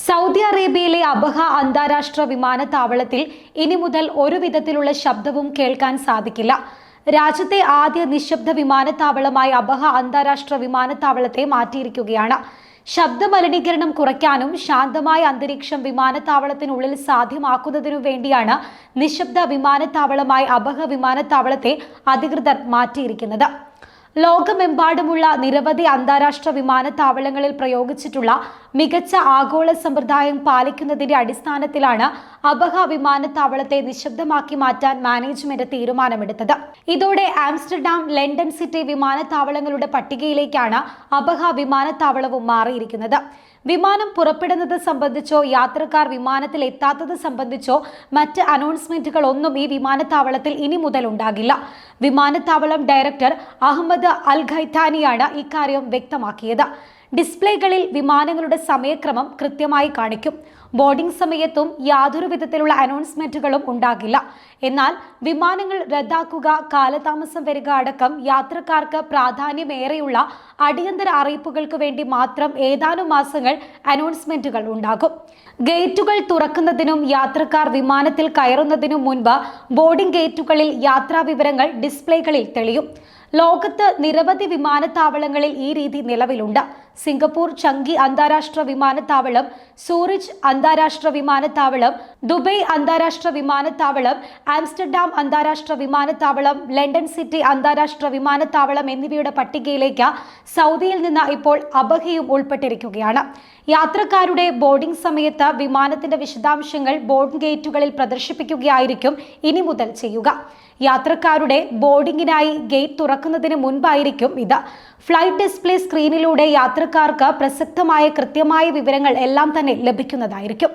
Saudi അറേബ്യയിലെ Abha അന്താരാഷ്ട്ര വിമാനത്താവളത്തിൽ ഇനി മുതൽ ഒരു വിധത്തിലുള്ള ശബ്ദവും കേൾക്കാൻ സാധിക്കില്ല. രാജ്യത്തെ ആദ്യ നിശബ്ദ വിമാനത്താവളമായി അബഹ അന്താരാഷ്ട്ര വിമാനത്താവളത്തെ മാറ്റിയിരിക്കുകയാണ്. ശബ്ദ മലിനീകരണം കുറയ്ക്കാനും ശാന്തമായ അന്തരീക്ഷം വിമാനത്താവളത്തിനുള്ളിൽ സാധ്യമാക്കുന്നതിനു വേണ്ടിയാണ് നിശബ്ദ വിമാനത്താവളമായി അബഹ വിമാനത്താവളത്തെ അധികൃതർ മാറ്റിയിരിക്കുന്നത്. ലോകമെമ്പാടുമുള്ള നിരവധി അന്താരാഷ്ട്ര വിമാനത്താവളങ്ങളിൽ പ്രയോഗിച്ചിട്ടുള്ള മികച്ച ആഗോള സമ്പ്രദായം പാലിക്കുന്നതിന്റെ അടിസ്ഥാനത്തിലാണ് അബഹ വിമാനത്താവളത്തെ നിശബ്ദമാക്കി മാറ്റാൻ മാനേജ്മെന്റ് തീരുമാനമെടുത്തത്. ഇതോടെ ആംസ്റ്റർഡാം, ലണ്ടൻ സിറ്റി വിമാനത്താവളങ്ങളുടെ പട്ടികയിലേക്കാണ് അബഹ വിമാനത്താവളവും മാറിയിരിക്കുന്നത്. വിമാനം പുറപ്പെടുന്നത് സംബന്ധിച്ചോ യാത്രക്കാർ വിമാനത്തിൽ എത്താത്തത് സംബന്ധിച്ചോ മറ്റ് അനൗൺസ്മെന്റുകൾ ഒന്നും ഈ വിമാനത്താവളത്തിൽ ഇനി മുതൽ ഉണ്ടാകില്ല. വിമാനത്താവളം ഡയറക്ടർ അഹമ്മദ് അൽ ഖൈത്താനിയാണ് ഇക്കാര്യം വ്യക്തമാക്കിയത്. ഡിസ്പ്ലേകളിൽ വിമാനങ്ങളുടെ സമയക്രമം കൃത്യമായി കാണിക്കും. ബോർഡിംഗ് സമയത്തും യാതൊരു വിധത്തിലുള്ള അനൗൺസ്മെന്റുകളും ഉണ്ടാകില്ല. എന്നാൽ വിമാനങ്ങൾ റദ്ദാക്കുക, കാലതാമസം വരിക അടക്കം യാത്രക്കാർക്ക് പ്രാധാന്യമേറെയുള്ള അടിയന്തര അറിയിപ്പുകൾക്ക് വേണ്ടി മാത്രം ഏതാനും മാസങ്ങൾ അനൗൺസ്മെന്റുകൾ ഉണ്ടാകും. ഗേറ്റുകൾ തുറക്കുന്നതിനും യാത്രക്കാർ വിമാനത്തിൽ കയറുന്നതിനും മുൻപ് ബോർഡിംഗ് ഗേറ്റുകളിൽ യാത്രാ വിവരങ്ങൾ ഡിസ്പ്ലേകളിൽ തെളിയും. ലോകത്ത് നിരവധി വിമാനത്താവളങ്ങളിൽ ഈ രീതി നിലവിലുണ്ട്. സിംഗപ്പൂർ ചങ്കി അന്താരാഷ്ട്ര വിമാനത്താവളം, സൂറിച്ച് അന്താരാഷ്ട്ര വിമാനത്താവളം, ദുബൈ അന്താരാഷ്ട്ര വിമാനത്താവളം, ആംസ്റ്റർഡാം അന്താരാഷ്ട്ര വിമാനത്താവളം, ലണ്ടൻ സിറ്റി അന്താരാഷ്ട്ര വിമാനത്താവളം എന്നിവയുടെ പട്ടികയിലേക്ക് സൗദിയിൽ നിന്ന് ഇപ്പോൾ അബഹയും ഉൾപ്പെട്ടിരിക്കുകയാണ്. യാത്രക്കാരുടെ ബോർഡിംഗ് സമയത്ത് വിമാനത്തിന്റെ വിശദാംശങ്ങൾ ബോർഡിംഗ് ഗേറ്റുകളിൽ പ്രദർശിപ്പിക്കുകയായിരിക്കും ഇനി മുതൽ ചെയ്യുക. യാത്രക്കാരുടെ ബോർഡിംഗിനായി ഗേറ്റ് തുറക്കുന്നതിന് മുൻപായിരിക്കും ഇത്. ഫ്ലൈറ്റ് ഡിസ്പ്ലേ സ്ക്രീനിലൂടെ യാത്രക്കാർക്ക് പ്രസക്തമായ കൃത്യമായ വിവരങ്ങൾ എല്ലാം തന്നെ ലഭിക്കുന്നതായിരിക്കും.